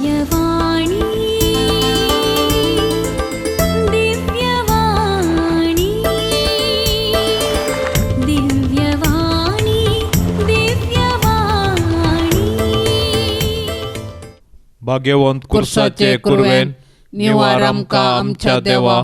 दिव्यवाणी दिव्यवाणी दिव्यवाणी दिव्यवाणी भाग्यवंत कुर्साचे कुरवेन निवार आमकां आमच्या देवा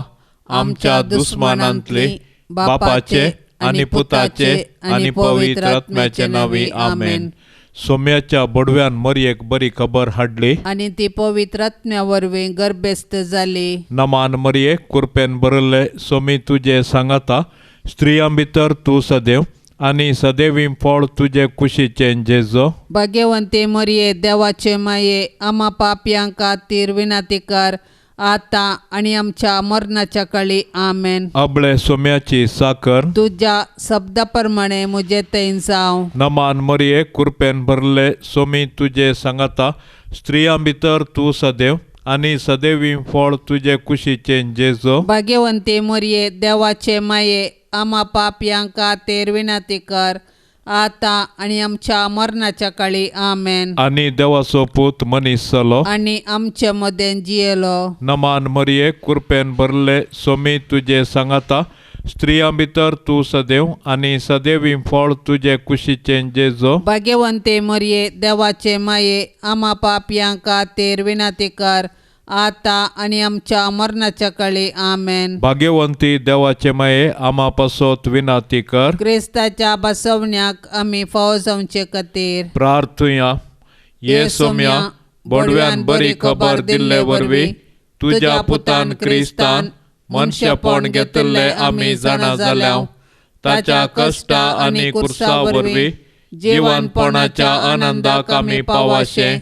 आमच्या दुस्मानांतली बापाचे आणि पुताचे आणि पवित्र आत्म्याचे नावी आमेन. सोम्याच्या बडव्यान मरयेक बरी खबर हाडली आणि ती पवित्र आत्म्या वरवीं गर्भस्थ जाली. नमान मरये कुरपेन बरयल्ले सोमी तुजे सांगाता स्त्रियां भितर तूं सदैव आणि सदैवी फळ तुजे कुशीचें जेजो. भाग्यवंते मरिये देवाचे माये आम्हा पापयांक खातीर विनाती कर आता आणि आमच्या मरणाच्या काळी आमेन. अबळे सोम्याची साकर तुझ्या शब्दाप्रमाणे मुझे तैन जावं. नमान मरये कुरपेन भरले सोमी तुजे सांगाता स्त्रियां भितर तूं सदैव आणि सदैवी फळ तुजे कुशीचें जेजो. भाग्यवंते मरिये देवाचे माये आम्हा पापयांक खातीर विनाती कर आता आणि आमच्या मरणाच्या काळी आमेन. आणि देवाचो पूत मनीस जालो आणि आमचे मदें जियेलो. नमान मरये कुरपेन भरले सोमी तुजे सांगाता स्त्रियां भितर तूं सदैव आणि सदैवी फळ तुजे कुशीचें जेजो. भाग्यवंते मरिये देवाचे माये आम्हा पापयांक खातीर विनाती कर आता आणि आमच्या मरणाच्या काळी आमेन. भाग्यवंती देवाचे माये आम्हा पासोत विनाती कर. क्रिस्ताच्या बसवण्याक आम्ही फावो जावचे खातीर प्रार्थुया ये सोम्या बडव्यान बरी खबर दिल्ले वरवीं तुज्या पुतान क्रिस्तान मनशापण घेतले आमी जाणा जाल्याव ताच्या कष्टा आनी कुर्सा वरवीं जिवनपणाच्या आनंदाक आमी पावाशे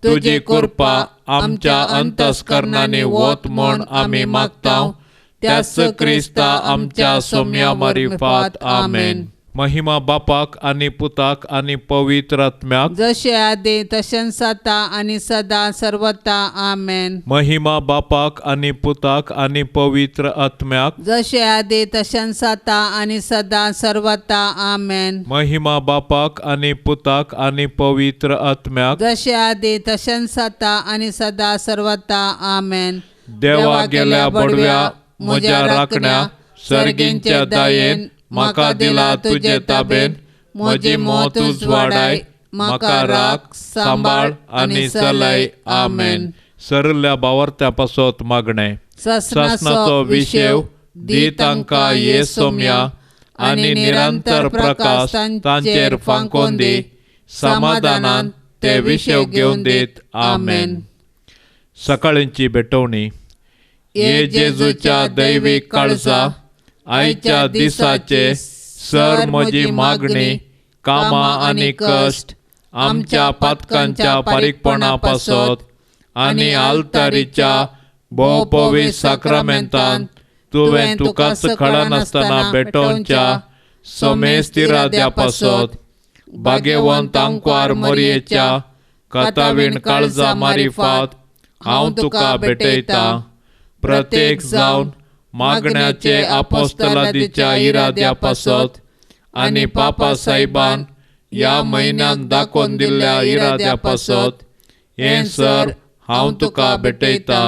तुजी कृपा आमच्या अंतस्करणांनी वत म्हूण आमी मागताव. त्याच क्रिस्ता आमच्या सोम्या मारिफात आमेन. महिमा बापाक आणि पुताक आणि पवित्र आत्म्याक जशे आदी तशेंच आता आणि सदा सर्वता आमेन. महिमा बापाक आणि पुताक आणि पवित्र आत्म्याक जशे आदी तशेंच आता आणि सदा सर्वता आमेन. महिमा बापाक आणि पुताक आणि पवित्र आत्म्याक जशे आदी तशेंच आता आणि सदा सर्वता आमेन. देवा गेल्या बडव्या म्हज्या राखण्या सर्गींच्या दायेन म्हाका दिला तुजे ताबेन म्हजी मोत उजवाडाय म्हाका राख सांबाळ आणि चलय आमेन. सरल्या बावर्त्या पासत मागणे ससनाचो विशेव दी तांकां ये सोम्या आणि निरंतर प्रकाश तांचेर फांकोन दी समाधानान ते विशेव घेवन दीत आमेन. सकाळींची भेटवणी. ये जेजूच्या दैवीक काळजा आयच्या दिसाचे सर म्हजी मागणी कामां आनी कश्ट आमच्या पातकांच्या पारीकपणा पासत आनी आल्तारीच्या भोव पवित्र साक्रामेंतान तुवें तुकाच खळनासतना भेटोवच्या समेस्त इराद्या पासत भाग्यवंत आंकवार मरयेच्या कथावीण काळजा मारिफात हांव तुका भेटयता. प्रत्येक जावन मागण्याचे आपोस्तलादीच्या इराद्या पासत आणि पापा साहेबान ह्या म्हयन्यान दाखोवन दिल्ल्या इराद्या पासत हें सर हांव तुका भेटयता.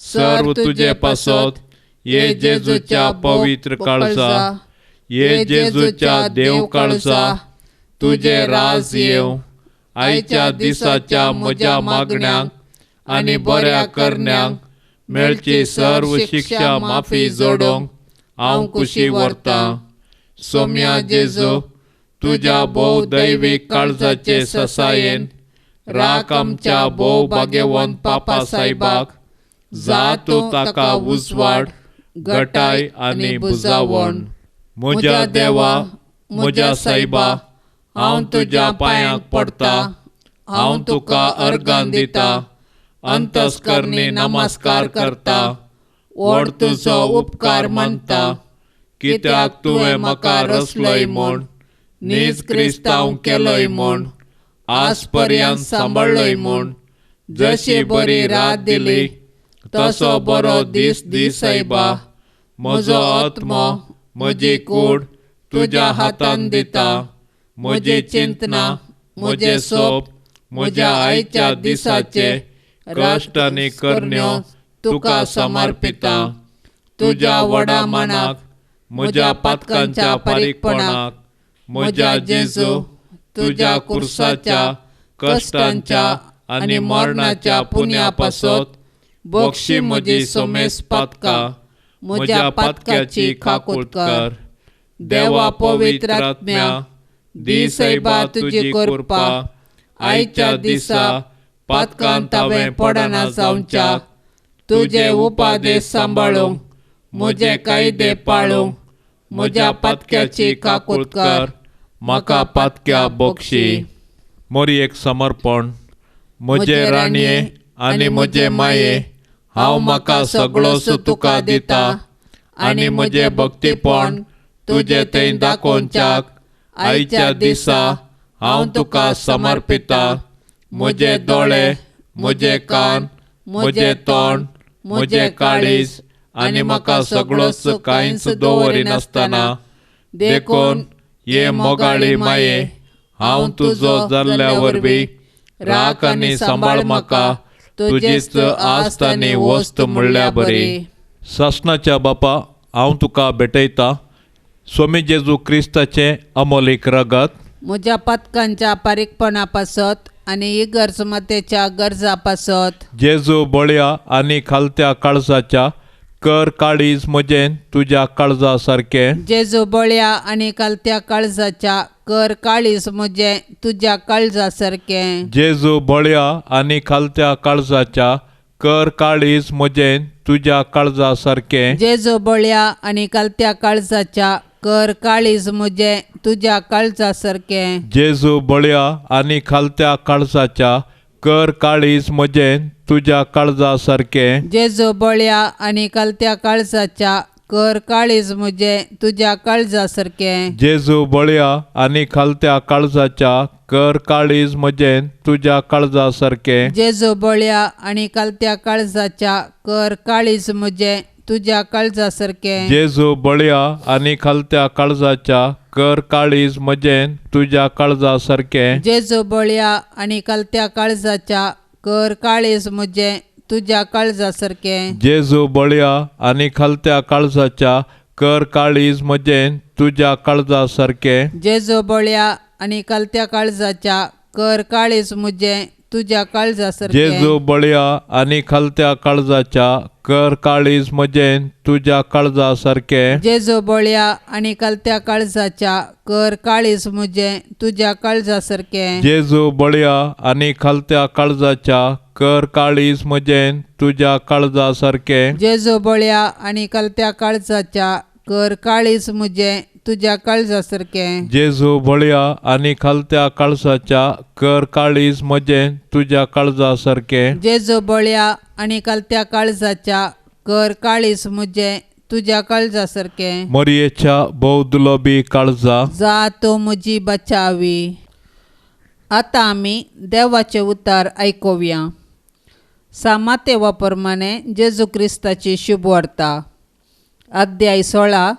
सर्व तुजे पासत ये जेजूच्या पवित्र काळजा ये जेजूच्या देव काळजा तुजे राज येव. आयच्या दिसाच्या म्हज्या मागण्यांक आनी बऱ्या करण्यांक मेळची सर्व शिक्षा माफी जोडोंक हांव खुशी व्हरता. सोम्या जेजू तुज्या भोव दैवीक काळजाचे ससायेन राख आमच्या भोव भाग्यवंत पापा साहेबाक जा तूं ताका उजवाड घटाय आनी बुजावण. म्हज्या देवा म्हज्या साहेबा हांव तुज्या पांयांक पडटा. हांव तुका अर्गां दिता अंतस्करणी नमस्कार करता. व्हड तुजो उपकार मानता कित्याक तुवें म्हाका रचलोय म्हूण नीज क्रिस्तांव केलोय म्हूण आज पर्यंत सांबाळलोय म्हूण जशी बरी रात दिली तसो बरो दीस दी सायबा. म्हजो आत्मो म्हजी कूड तुज्या हातान दिता. म्हजी चिंतना म्हजे सोप म्हज्या आयच्या दिसाचे कश्ट आनी करण्यो तुका समर्पिता. तुज्या व्हडा मनाक, म्हज्या पातकांच्या बारीकपणाक, म्हज्या जेजू, तुज्या कुर्साच्या, कश्टांच्या आनी मरणाच्या पुण्या पासत बक्षी म्हजी सोमेस पातकां, म्हज्या पातक्याची खाकूट कर. देवा पवित्र आत्म्या, दिसैबा तुजी कृपा आयच्या दिसा पातकांत हांवें पडना जावच्याक, तुजे उपादेश सांबाळूंक, म्हजे कायदे पाळूंक, म्हज्या पातक्याची खाकूट कर. म्हाका पातक्या बक्षी. मोरी एक समर्पण. म्हजे राणये आनी म्हजे माये, हांव म्हाका सगळोच तुका दिता आनी म्हजे भक्तीपण तुजे थंय दाखोवच्याक आयच्या दिसा हांव तुका समर्पिता. म्हजे दोळे, म्हजे कान, म्हजे तोंड, म्हजे काळीज आनी म्हाका सगळोच कांयच दवरिनासतना देखून ये मोगाळी माये, हांव तुजो जाल्ल्या वरवीं राख आनी सांबाळ म्हाका तुजीच आस्त आनी वस्त म्हणल्या बरी. सासणाच्या बापा, हांव तुका भेटयता स्वामी जेजू क्रिस्ताचे अमोलीक रगत, म्हज्या पातकांच्या बारीकपणा पासत आनी इगर्जमतेच्या गरजा पासत. जेजू बळ्या आनी खालत्या काळजाच्या कर काळीज म्हजें तुज्या काळजा सारकें. जेजू बळ्या आनी कालत्या काळजाच्या कर काळीज म्हजें तुज्या काळजा सारकें. जेजू बळ्या आनी खालत्या काळजाच्या कर काळीज म्हजें तुज्या काळजा सारकें. जेजू बळ्या आनी कालत्या काळजाच्या कर काळीज म्हजें तुज्या काळजा सारकें. जेजू बळ्या आनी खालत्या काळजाच्या कर काळीज म्हजें तुज्या काळजा सारकें. जेजू बळ्या आनी कालत्या काळजाच्या कर काळीज म्हजें तुज्या काळजा सारकें. जेजू बळ्या आनी खालत्या काळजाच्या कर काळीज म्हजें तुज्या काळजा सारकें. जेजू बळ्या आनी कालत्या काळजाच्या कर काळीज म्हजें तुज्या काळजा सारकें. जेजू बळ्या आनी खालत्या काळजाच्या कर काळीज म्हजें तुज्या काळजा सारकें. जेजू बळ्या आनी कालत्या काळजाच्या कर काळीज म्हजें तुज्या काळजा सारकें. जेजू बळ्या आनी खालत्या काळजाच्या कर काळीज म्हजें तुज्या काळजा सारकें. जेजू बळ्या आनी कालत्या काळजाच्या कर काळीज म्हजें तुज्या काळजा सारकें. जेजू बळ्या आनी खालत्या काळजाच्या कर काळीज म्हजें तुज्या काळजा सारकें. जेजू बळ्या आनी कालत्या काळजाच्या कर काळीज म्हजें तुज्या काळजा सारकें. जेजू बळ्या आनी खालत्या काळजाच्या कर काळीज म्हजें तुज्या काळजा सारकें. जेजू बळ्या आनी कालत्या काळजाच्या कर काळीज म्हजें तुज्या काळजा सारकें. जेजू बळ्या आनी खालत्या काळजाच्या कर काळीज म्हजें तुज्या काळजा सारकें. जेजू बळ्या आनी कालत्या काळजाच्या कर काळीज म्हजें तुज्या काळजा सारकें. मोरयेच्या भोवदुलोबी काळजा, जा तूं म्हजी बचावी. आतां आमी देवाचे उतार आयकुया. सामातेवा प्रमाणे जेजू क्रिस्ताची शुभ वार्ता, अध्याय 16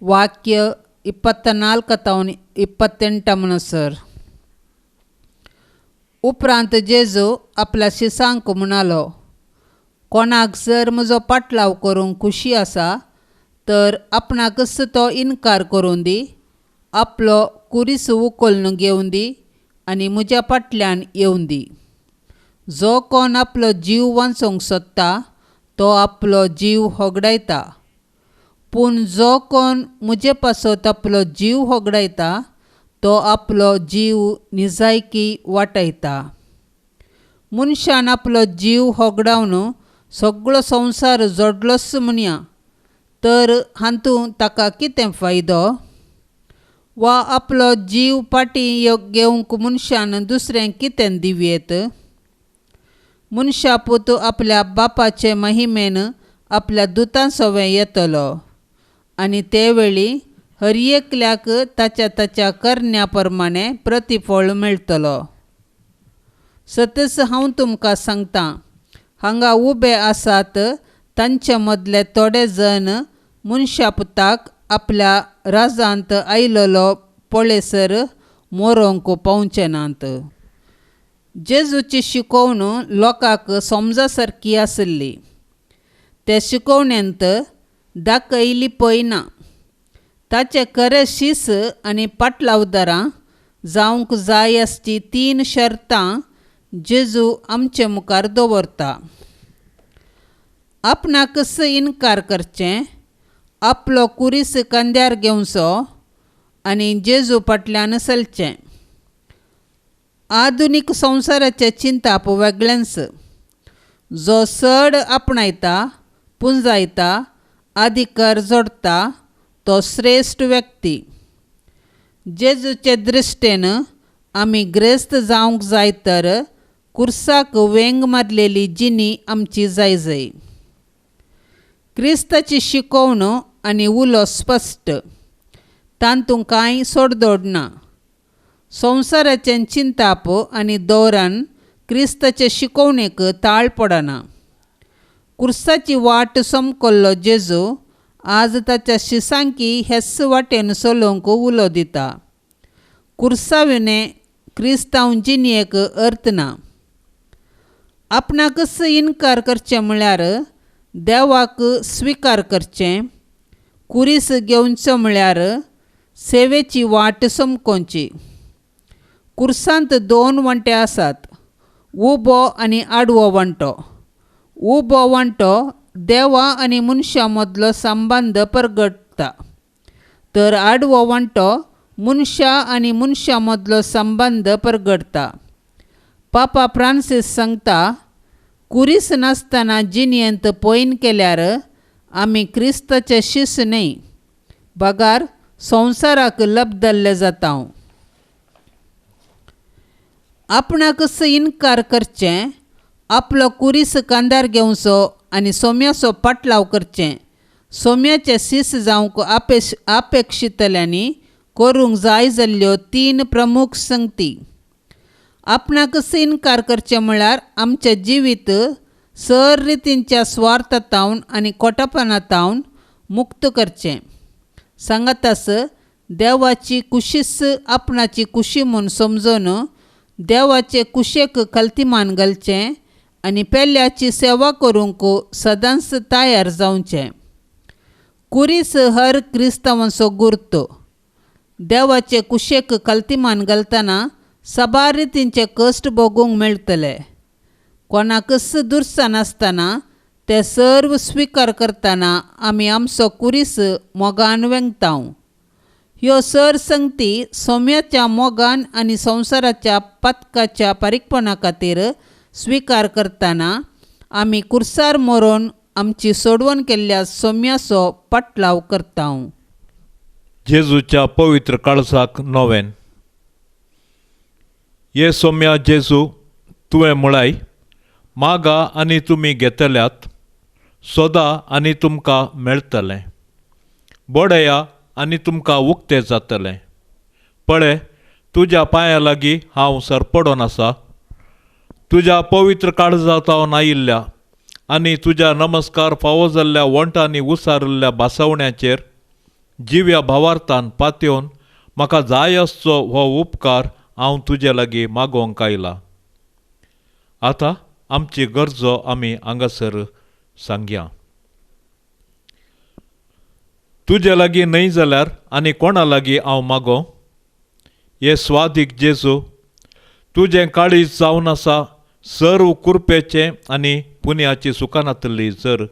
वाक्य 24 तावन 28 म्हणसर. उपरांत जेजू आपल्या शिसांक म्हणालो, कोणाक जर म्हजो पाटलाव करूंक खुशी आसा तर आपणाकच तो इन्कार करून दी, आपलो कुरीस उखलून घेवन दी आनी म्हज्या फाटल्यान येवन दी. जो कोण आपलो जीव वांचूंक सोदता तो आपलो जीव होगडायता, पूण जो कोण म्हजे पासत आपलो जीव होगडायता तो आपलो जीव निजायकी वाटायता. मनशान आपलो जीव होगडावन सगळो संवसार जोडलोच म्हणया तर हातूंत ताका कितें फायदो? वा आपलो जीव फाटीं घेवंक मनशान दुसऱ्यांक कितें दिवयेत? मनशा पूत आपल्या बापाचे महिमेन आपल्या दुतां सवें येतलो आनी ते वेळी हर एकल्याक ताच्या करण्या प्रमाणे प्रतिफळ मेळटलो. सतस हांव तुमकां सांगतां, हांगा उबे आसात तांचे मदले थोडे जण मनशा पुताक आपल्या राजांत आयिल्लो पळयसर मरोंक पावचे नात. जेजूची शिकवण लोकांक समजा सारकी आसली. ते शिकवण्यांत दाखयली पळय ना. ताचे खरे शीस आनी पाटलावदारां जावंक जाय आसची 3 शर्तां जेजू आमचे मुखार दवरता. आपणाकच इन्कार करचें, आपलो कुरीस खांद्यार घेवचो आनी जेजू फाटल्यान चलचें. आधुनीक संवसाराचे चिंताप वेगळेंच. जो चड आपणायता, पुंजायता, अधिकार जोडटा तो श्रेश्ठ व्यक्ती. जेजूचे दृश्टेन आमी ग्रेस्त जावंक जाय तर कुर्साक वेंग मारलेली जिणी आमची जाय. क्रिस्ताची शिकवण आनी उलो स्पश्ट, तातूंत कांय सोडदोड ना. संवसाराचें चिंताप आनी दौरान क्रिस्ताचे शिकवणेक ताळ पडना. कुर्साची वाट समकल्लो जेजू आज ताच्या शिसांकी हेस वाटेन चलोवंक उलो दिता. कुर्साविणे क्रिस्तांव जिणयेक अर्थ ना. आपणाकच इन्कार करचें म्हळ्यार देवाक स्विकार करचें. कुरीस घेवचो म्हळ्यार सेवेची वाट समकोवची. कुर्सांत 2 वंटे आसात, उबो आनी आडवो वंटो. उबो वंटो देवा आनी मनशा मदलो संबंद परगटता, तर आडवो वंटो मनशा आनी मनशा मदलो संबंद परगटता. पापा फ्रांसीस सांगता, कुरीस नासतना जिणयेंत पयन केल्यार आमी क्रिस्ताचे शिस न्हय, बगार संवसाराक लबदल्ले जाता. आपणाकच इन्कार करचें, आपलो कुरीस खांद्यार घेवचो आनी सोम्याचो पाटलाव करचें. सोम्याचे सीस जावंक अपेक्षितल्यांनी करूंक जाय जाल्ल्यो 3 प्रमुख संगती. आपणाकच इन्कार करचें म्हळ्यार आमचें जिवीत सर रितींच्या स्वार्थांतावन आनी खोटेपणांतावन मुक्त करचें. सांगातास देवाची कुशीस आपणाची कुशी म्हूण समजून देवाचे कुशेक कल्तिमान घालचें आनी पेल्याची सेवा करूंक सदांच तयार जावचें. कुरीस हर क्रिस्तांवाचो गुर्त. देवाचे कुशेक कल्तिमान घालतना सबार रितींचे कश्ट भोगूंक मेळटले. कोणाकच दुरसां नासतना ते सर्व स्विकार करतना आमी आमचो कुरीस मोगान वेंगताव. ह्यो सर संगती सोम्याच्या मोगान आनी संवसाराच्या पथकाच्या पारीकपणा खातीर स्विकार करतना आमी कुर्सार मरोवन आमची सोडवण केल्ल्या सोम्याचो पाटलाव करता. जेजूच्या पवित्र काळजाक नोवेन. ये सोम्या जेजू, तुवें म्हळाय, मागा आनी तुमी घेतल्यात, सोदा आनी तुमकां मेळटलें, बोडया आनी तुमकां उक्तें जातलें. पळय, तुज्या पांया लागीं हांव सरपडोन आसा. तुज्या पवित्र काळजांतावन आयिल्ल्या आनी तुज्या नमस्कार फावो जाल्ल्या वंटांनी उसारिल्ल्या बासवण्याचेर जिव्या भावार्थान पातयेवन म्हाका जाय आसचो हो उपकार हांव तुजे लागीं मागोवंक आयला. आतां आमची गरजो आमी हांगासर सांगया. तुजे लागीं न्हय जाल्यार आनी कोणा लागीं हांव मागों? हे स्वादीक जेजू, तुजें काळीज जावन आसा सर्व कुरपेचें आनी पुण्याची सुखानांतली जर.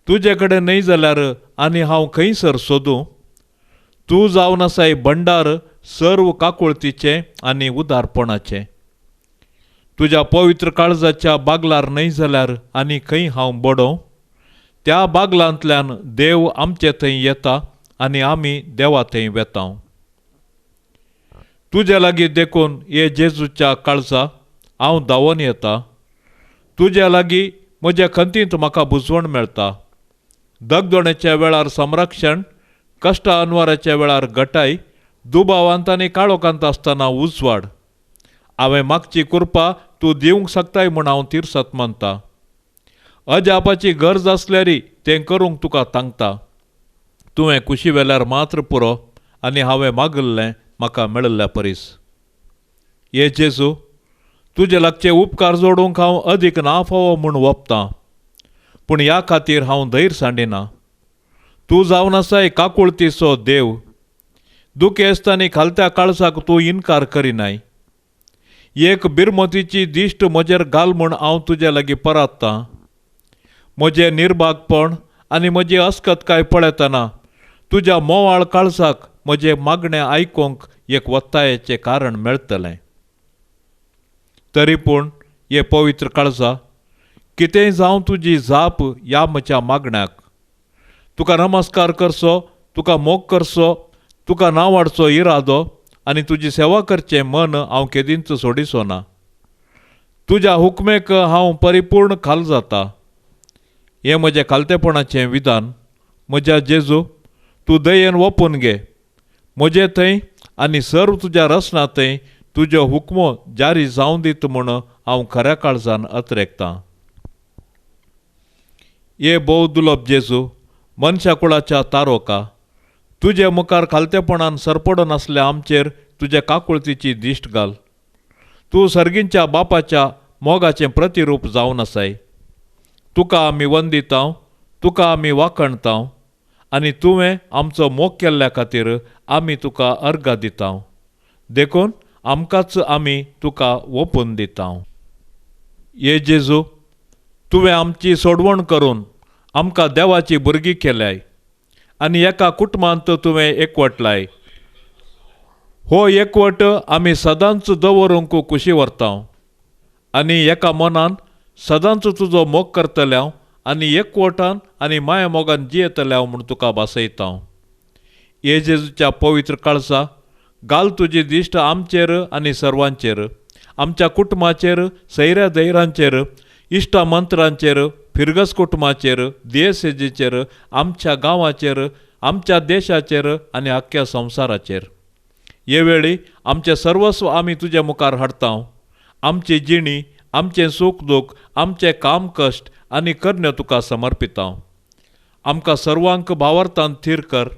तुजे कडेन न्हय जाल्यार आनी हांव खंयसर सोदूं? तूं जावन आसाय भंडार सर्व काकुळतीचें आनी उदारपणाचें. तुज्या पवित्र काळजाच्या बागलार न्हय जाल्यार आनी खंय हांव बडों? त्या बागलांतल्यान देव आमचे थंय येता आनी आमी देवा थंय वेता. तुजे लागीं देखून हे जेजूच्या काळजा हांव धांवोन येता. तुज्या लागीं म्हज्या खंतींत म्हाका बुजवण मेळटा. दगदोणेच्या वेळार संरक्षण, कश्ट अनवराच्या वेळार घटाय, दुबावांत आनी काळोखांत आसतना उजवाड. हांवें मागची कृपा तूं दिवंक शकताय म्हूण हांव तिरसात मानता. अजापाची गरज आसल्यारी तें करूंक तुका तांगता. तुवें कुशी वेल्यार मात्र पुरो आनी हांवें मागल्लें म्हाका मेळिल्ल्या परीस. हे जेजू, तुजे लागचे उपकार जोडूंक हांव अदीक ना फावो म्हूण वोपतां, पूण ह्या खातीर हांव धैर्य सांडिना. तूं जावन आसाय काकुळतीचो देव. दुखे आसतना खालत्या काळजाक तूं इन्कार करिनाय. एक बिरमतीची दिश्ट म्हजेर घाल म्हूण हांव तुजे लागीं परात्तां. म्हजें निर्भागपण आनी म्हजी अस्कतकाय पळयतना तुज्या मोवाळ काळजाक म्हजें मागणें आयकूंक एक वत्तायेचें कारण मेळटलें. तरी पूण हे पवित्र काळजा, कितेंय जावं तुजी जाप ह्या म्हज्या मागण्याक. तुका नमस्कार करचो, तुका मोग करचो, तुका नांवाडचो इरादो आनी तुजी सेवा करचें मन हांव केदींच सोडिचो ना. तुज्या हुकमेक हांव परिपूर्ण खाल जाता. हें म्हजें खालतेपणाचें विधान. म्हज्या जेजू, तूं दयेन ओपून घे. म्हजे थंय आनी सर्व तुज्या रचना थंय तुज्यो हुकमो जारी जावं दीत म्हूण हांव खऱ्या काळजान अत्रेकतां. हे भोव दुलभ जेजू, मनशा कुळाच्या तारोका, तुजे मुखार खालतेपणान सरपडून आसल्या आमचेर तुजे काकुळतीची दिश्ट घाल. तूं सर्गींच्या बापाच्या मोगाचें प्रतिरूप जावन आसाय. तुका आमी वंदितांव, तुका आमी वाखणतांव आनी तुवें आमचो मोग केल्ल्या खातीर आमी तुका अर्घ दितांव. देखून आमकांच आमी तुका ओपून दितांव. हे जेजू, तुवें आमची सोडवण करून आमकां देवाची भुरगीं केल्याय आनी एका कुटुंबांत तुवें एकवटलाय. हो एकवट आमी सदांच दवरूंक कुशी व्हरतांव आनी एका मनान सदांच तुजो मोग करतल्याव आनी एकवटान आनी माया मोगान जियेतल्याव म्हूण तुका भासयतांव. हे जेजूच्या पवित्र काळजा, घाल तुजी दिश्ट आमचेर आनी सर्वांचेर, आमच्या कुटुंबाचेर, सैऱ्या धैरांचेर, इश्टा मंत्रांचेर, फिरगस कुटुंबाचेर, दियेसेजीचेर, आमच्या गांवाचेर, आमच्या देशाचेर आनी आख्ख्या संवसाराचेर. हे वेळी आमचें सर्वस्व आमी तुजे मुखार हाडतांव. आमची जिणी, आमचें सूख दूख, आमचें काम कश्ट आनी करण्यो तुका समर्पितांव. आमकां सर्वांक भावार्थान थीर कर.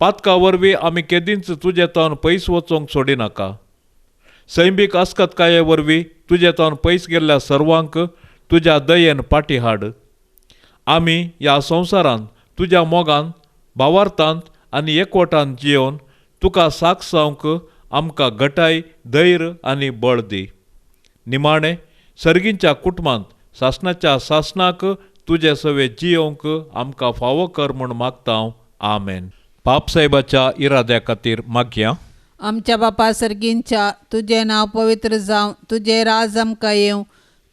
पातका वरवीं आमी केदींच तुजे तोन पयस वचोंक सोडिनाका. सैमीक अस्कतकाये वरवीं तुजे तोन पयस गेल्ल्या सर्वांक तुज्या दयेन पाटी हाड. आमी ह्या संवसारांत तुज्या मोगान, भावार्थांत आनी एकवटान जियोवन तुका सागसावंक आमकां घटाय, धैर्य आनी बळ दी. निमाणें सर्गींच्या कुटुंबांत सासणाच्या सासणाक तुजे सवे जियोवंक आमकां फावो कर म्हूण मागतांव. आमेन. बापसाहेबाच्या इराद्या खातीर मागया. आमच्या बापा सर्गींच्या, तुजें नांव पवित्र जावं, तुजें राज आमकां येवं,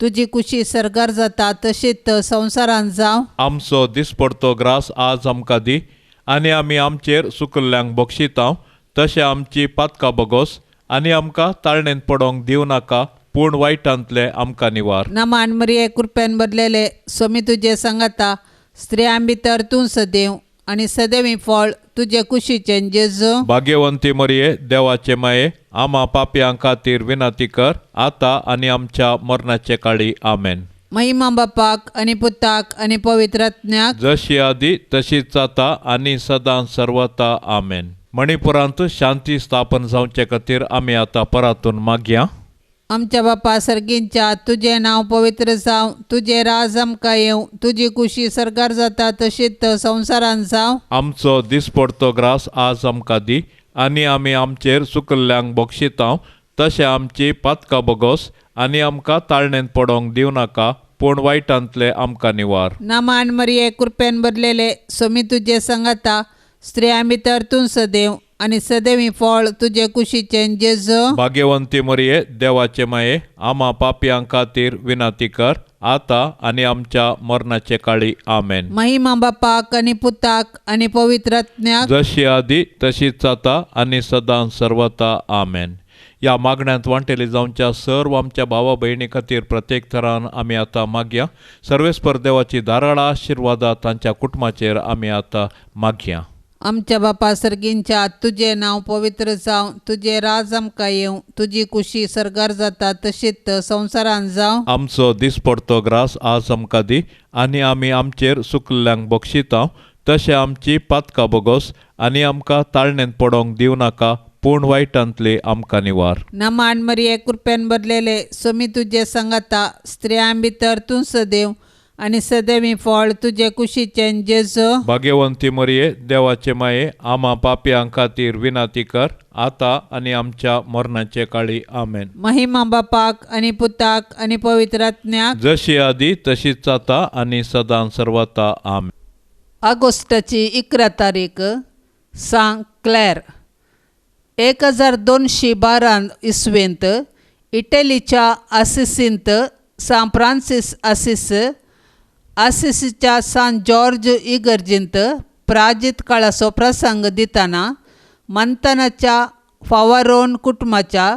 तुजी कुशी सरगार जाता तशीच संवसारांत जावं. आमचो दिसपडतो ग्रास आज आमकां दी आनी आमी आमचेर सुकल्ल्यांक बक्षितांव. तशें आमची पातकां बगोस आनी आमकां ताळणेंत पडोंक दिवं नाका, पूण वायटांतले आमकां निवार. नमान मरिये कृपेन बदलेले सोमी तुजे सांगाता, स्त्रियां भितर तूं सदैव आनी सदैवी फळ तुजे कुशीचें जेजू. भाग्यवंती मरिये, देवाचे माये, आमा पापयां खातीर विनंती कर, आतां आनी आमच्या मरणाचे काळी. आमेन. महिमा बापाक आनी पुताक आनी पवित्र आत्म्याक, जशी आदी तशीच आता आनी सदां सर्वता. आमेन. मणिपुरांत शांती स्थापन जावचे खातीर आमी आतां परातून मागया. आमच्या बापा सर्गींच्या, तुजें नांव पवित्र जावं, तुजें राज आमकां येवं, तुजी कुशी सरगार जाता तशीच संवसारांत जावं. आमचो दिसपडतो ग्रास आज आमकां दी आनी आमी आमचेर सुकल्ल्यांक बक्षितांव. तशें आमची पातकां बगोस आनी आमकां ताळणेंत पडोंक दिवं नाका, पूण वायटांतले आमकां निवार. नमान मरिये कृपेन बदलेले सोमी तुजे सांगाता, स्त्रियां भितर तूं सदैव आनी सदैवी फळ तुजे कुशीचें जेजू. भाग्यवंती मरिये, देवाचे माये, आमा पापयां खातीर विनंती कर, आतां आनी आमच्या मरणाचे काळी. आमेन. महिमा बापाक आनी पुताक आनी पवित्र आत्म्याक, जशी आदी तशीच आता आनी सदां सर्वता. आमेन. ह्या मागण्यांत वांटेली जावच्या सर्व आमच्या भावा भयणी खातीर प्रत्येक तरान आमी आतां मागया. सर्वेस्पर देवाची धाराळ आशिर्वादा तांच्या कुटुंबाचेर आमी आतां मागया. आमच्या बापा सर्गींच्या, तुजें नांव पवित्र जावं, तुजें राज आमकां येवं, तुजी कुशी सरगार जाता तशीच संवसारांत जावं. आमचो दिसपडतो ग्रास आज आमकां दी आनी आमी आमचेर सुकल्ल्यांक बक्षितांव. तशें आमची पातकां बगोस आनी आमकां ताळणेंत पडोंक दिवं नाका, पूण वायटांतले आमकां निवार. नमान मरिये कृपेन भरलेले सोमी तुजे संगता स्त्रियां भितर तूं सदैव आनी सदैवी फळ तुजे कुशीचें जेजो. भाग्यवंती मरिये देवाचे माये आम्हा पापयां खातीर विनाती कर आता आनी आमच्या मरणाचे काळी आमेन. महिमा बापाक आनी पुताक आनी पवित्र आत्म्याक जशी आदी तशीच आता आनी सदां सर्वता आमेन. ऑगस्टाची 11 तारीख सांत क्लॅर. 1212 इसवेंत इटलीच्या आसिसींत सान फ्रांसीस आसिसीच्या सान जॉर्ज इगर्जींत प्राजीत काळाचो प्रसंग दितना मंथनाच्या फावारोन कुटुंबाच्या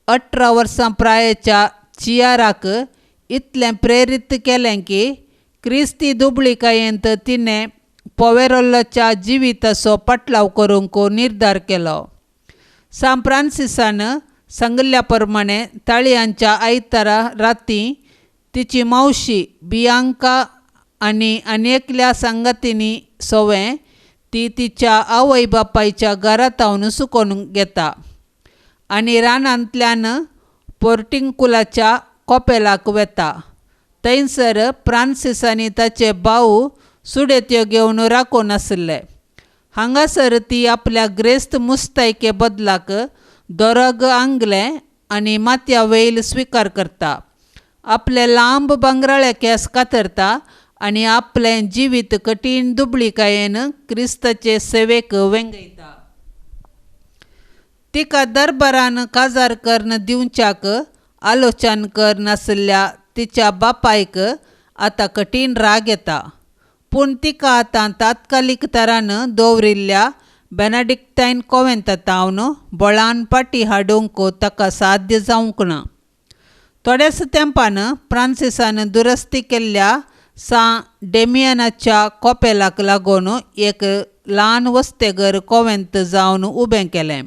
18 वर्सां प्रायाच्या चियाराक इतलें प्रेरीत केलें की क्रिस्ती दुबळीकायेंत तिणें पोवेरोल्लोच्या जिविताचो पाटलाव करूंक निर्धार केलो. सान फ्रांसिसान सांगिल्ल्या प्रमाणें ताळयांच्या आयतारा रातीं तिची मावशी बियांका आनी एकल्या सांगातींनी सोवें ती तिच्या आवय बापायच्या घरांतावन सुकोवन घेता आनी रानांतल्यान पोर्टिंकुलाच्या कोपेलाक वेता. थंयसर फ्रांसीस आनी ताचे भाऊ सुडेत्यो घेवन राखून आसले. हांगासर ती आपल्या ग्रेस्त मुस्तायके बदलाक दोरग आंगलें आनी माथ्या वयल स्विकार करता. आपले लांब भांगराळे केंस कातरता आनी आपलें जिवीत कठीण दुबळीकायेन क्रिस्ताचे सेवेक वेंगयता. तिका दरबारान काजार कर्ण दिवच्याक आलोचन करनासल्या तिच्या बापायक आतां कठीण राग येता. पूण तिका आतां तात्कालीक तरान दवरिल्ल्या बेनेडिक्टायन कॉवेंतांतावन बळान पाटी हाडूंक ताका साध्य जावंक ना. थोड्याच तेंपान फ्रांसिसान दुरस्ती केल्ल्या सान डेमियनाच्या कोपेलाक लागून एक ल्हान वस्तेगर कॉवेंत जावन उबें केलें.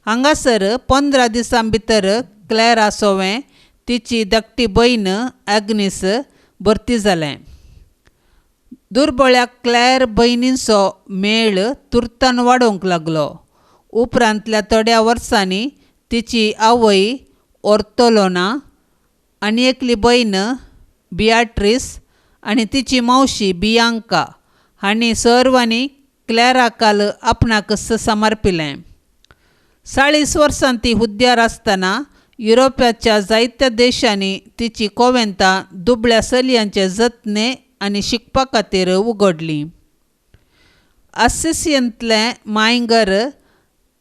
हांगासर 15 दिसां भितर क्लॅरा सोवें तिची धाकटी भयण ॲग्नीस भरती जालें. दुर्बळ्या क्लॅर भयणींचो मेळ तुर्तान वाडोवंक लागलो. उपरांतल्या थोड्या वर्सांनी तिची आवय ऑर्थोलोना आनी एकली भयण बियाट्रीस आनी तिची मावशी बियांका हांणी सर्वांनी क्लॅराकाल आपणाक समर्पिलें. 40 वर्सां ती हुद्द्यार आसतना युरोपाच्या जायत्या देशांनी तिची कॉवेंतां दुबळ्या चलयांचे जतने आनी शिकपा खातीर उगडलीं. आसिसींतलें मायंगर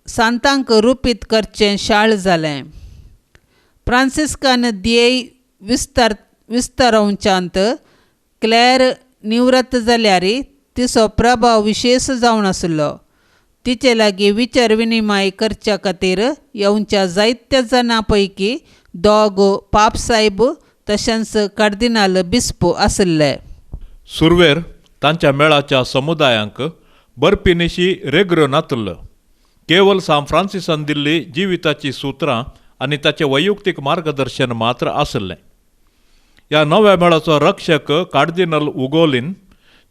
सांतांक रुपीत करचें शाळ जालें. फ्रांसिस्कान ध्येय विस्तारोवच्यांत क्लॅर निवृत्त जाल्यार तिचो प्रभाव विशेश जावन आसलो. तिचे लागीं विचार विनिमय करच्या खातीर येवच्या जायत्या जाणां पैकी 2 पापसाहेब तशेंच कार्दिनाल बिस्प आसले. सुरवेर तांच्या मेळाच्या समुदायांक बरपिनिशी रेग्र नातल्लो. केवळ सान फ्रांसिसान दिल्ली जिविताची सुत्रां आनी ताचें वैयक्तीक मार्गदर्शन मात्र आसलें. ह्या नव्या मेळाचो रक्षक कार्दिनल उगोलीन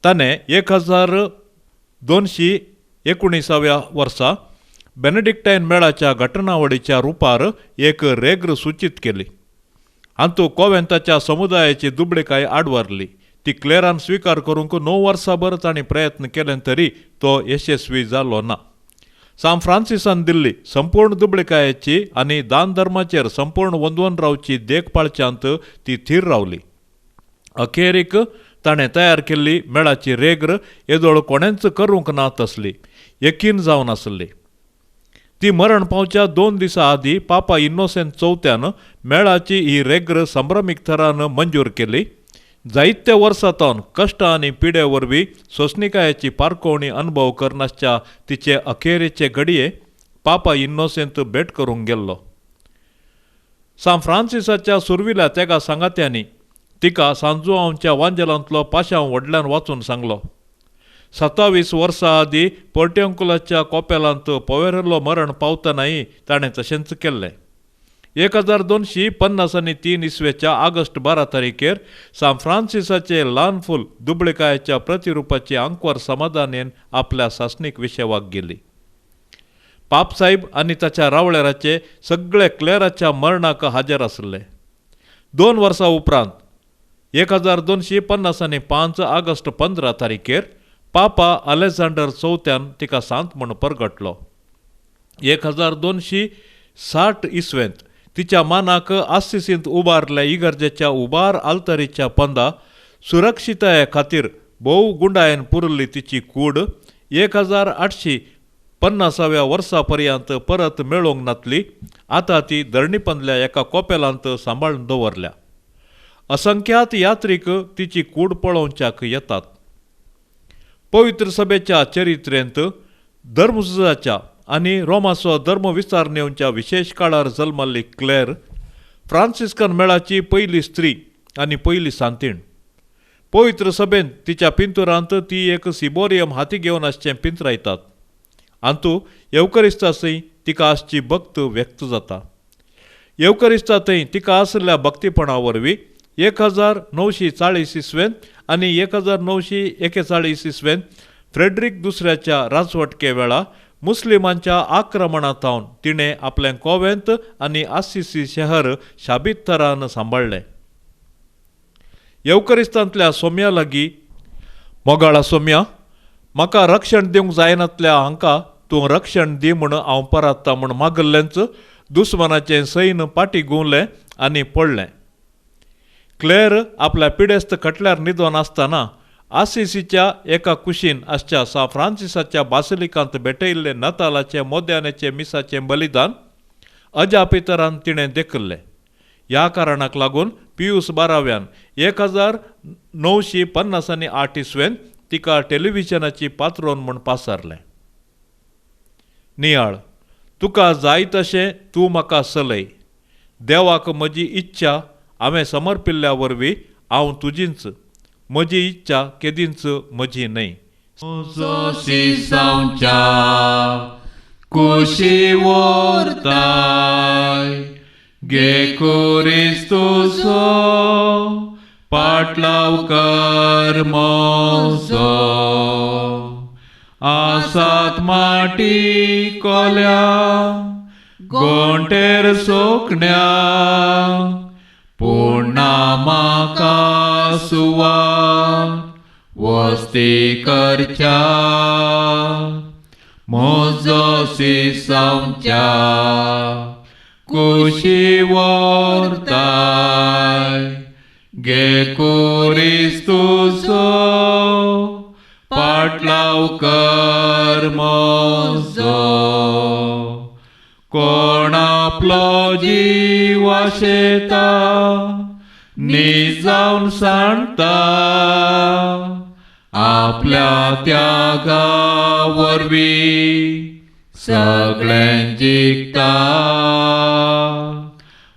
ताणें 1219 वर्सा बेनेडिक्टायन मेळाच्या घटनावळीच्या रुपार एक रेग्र सूचित केली. हातूंत कॉवेंताच्या समुदायाची दुबळीकाय आडवारली. ती क्लॅरान स्विकार करूंक 9 वर्सांभर ताणीं प्रयत्न केले तरी तो यशस्वी जालो ना. सान फ्रांसिसान दिल्ली संपूर्ण दुबळीकायेची आनी दान धर्माचेर संपूर्ण वंदवन रावची देखभाळच्यांत ती थीर रावली. अखेरीक ताणें तयार केल्ली मेळाची रेग्र येदोळ कोणेंच करूंक ना तसली यकीन जावन आसली. ती मरण पावच्या 2 दिसां आदीं पापा इनोसेंट चवथ्यान मेळाची ही रेग्र संभ्रमीक तरान मंजूर केली. जायत्या वर्सांतवन कश्ट आनी पिडे वरवीं सोंसणिकायेची पारखोवणी अनुभव करनासच्या तिचे अखेरेचे घडये पापा इनोसेंत भेट करूंक गेल्लो. सान फ्रांसिसाच्या सुरविल्या तेगा सांगात्यांनी तिका सांजुआंवच्या वांजेलांतलो पाशांव व्हडल्यान वाचून सांगलो. 27 वर्सां आदीं पोर्टिंकुलाच्या कोपेलांत पोवेरेल्लो मरण पावतनाय ताणें तशेंच केल्लें. 1253 इसवेच्या ऑगस्ट 12 तारखेर सान फ्रांसिसाचे ल्हान फूल दुबळीकायेच्या प्रतिरुपाची आंकवार समाधानेन आपल्या सासणीक विशेवाक गेली. पापसाहेब आनी ताच्या रावळेराचे सगळे क्लेराच्या मरणाक हाजीर आसले. 2 वर्सां उपरांत 1250 आनी 5 ऑगस्ट 15 तारीखेर पापा अलेक्झांडर चवथ्यान तिका सांत म्हूण परगटलो. 1260 इसवेंत तिच्या मानाक आस्सिसींत उबारल्या इगर्जेच्या उबार आल्तरीच्या पंदा सुरक्षितताये खातीर भोव गुंडायेन पुरली तिची कूड 1850व्या वर्सा पर्यंत परत मेळोवंक नातली. आतां ती धरणीपंदल्या एका कोपेलांत सांबाळून दवरल्या. असंख्यात यात्रीक तिची कूड पळोवच्याक येतात. पवित्र सभेच्या चरित्रेंत धर्मसुजाच्या आनी रोमाचो धर्मविस्तार नेवच्या विशेष काळार जल्मल्ली क्लेर फ्रांसिस्कन मेळाची पयली स्त्री आनी पयली सांतीण. पवित्र सभेन तिच्या पिंतुरांत ती एक सिबोरियम हाती घेवन आसचें पिंतरायतात. आंतू येवकरिस्तासय तिका आसची भक्त व्यक्त जाता. येवकरिस्तांतय तिका आसल्या भक्तीपणा वरवीं 1940 इसवेंत आनी 1941 इसवेंत फ्रेडरिक दुसऱ्याच्या राजवटके वेळा मुस्लिमांच्या आक्रमणांतावन तिणें आपलें कोवेंत आनी आस्सिसी शहर शाबीत तरान सांबाळ्ळें. येवकरिस्तांतल्या सोम्या लागीं मोगाळा सोम्या, म्हाका रक्षण दिवंक जायनातल्या हांकां तूं रक्षण दी म्हूण हांव परात्ता म्हूण मागल्लेंच दुस्मानाचें सैन फाटीं घुंवलें आनी पडलें. क्लेर आपल्या पिडेस्त खटल्यार न्हिदोन आसतना आस्सिसीच्या एका कुशीन आसच्या सा फ्रांसिसाच्या बासिलिकांत भेटयिल्लें नतालाचें मोद्यानाचें मिसाचें बलिदान अजापितरान तिणें देखल्लें. ह्या कारणाक लागून पियूस 12व्यान 1958 इसवेंत तिका टेलिव्हिजनाची पात्रोन म्हूण पासारलें. नियाळ, तुका जाय तशें तूं म्हाका चलय. देवाक म्हजी इच्छा हांवें समर्पिल्ल्या वरवीं हांव तुजींच. म्हजी इच्छा केदींच म्हजी न्हय. कुशी वोरताय गे क्रिस्तुसो पाटलाव कर मोजो. आसात माटी कोल्या गोंटेर सोकण्या पुण्णा म्हाका सुवात वस्ती करच्या. म्हजो सिसांवच्या कुशी वोरताय गे क्रिस्तुसो पाटलाव कर म्हजो. कोण आपलो जीव आशेता नीज जावन सांडटा आपल्या त्यागा वरवीं सगळें जिखता.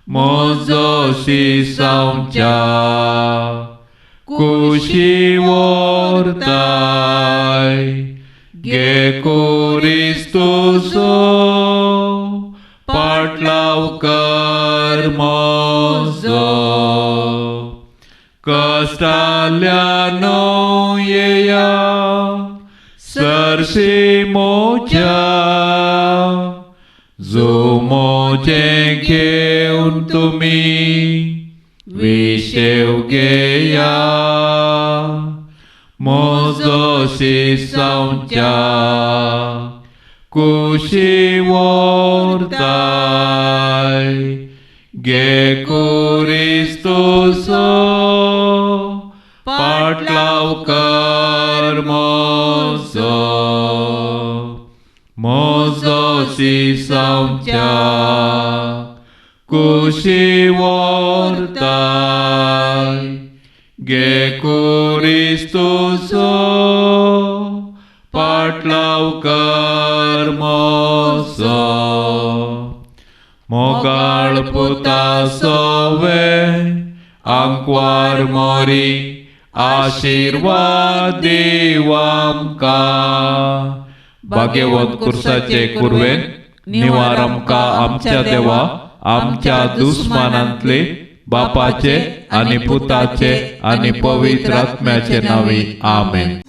म्हजो सिसांवच्या कुशी वोरताय गे क्रिस्तुसो पाटलाव कर म्हजो. कश्टाल्यानो येया सरसी मोच्या जो मोजें घेवन तुमी विशेव घेया. म्हजो सिसांवच्या कुशी वोरताय गे क्रिस्तुसो पाटलाव कर म्हजो. म्हजो सिसांवच्या कुशी वोरताय गे क्रिस्तुसो पाटलाव कर म्हजो. मोगाळ पुता सोवे आंकवार मोरी आशीर्वाद देव आमकां. भाग्यवंत कुर्साचे कुरवेन निवार आमकां आमच्या देवा आमच्या दुस्मानांतले बापाचे आनी पुताचे आनी पवित्र आत्म्याचे नांवी. आमेन.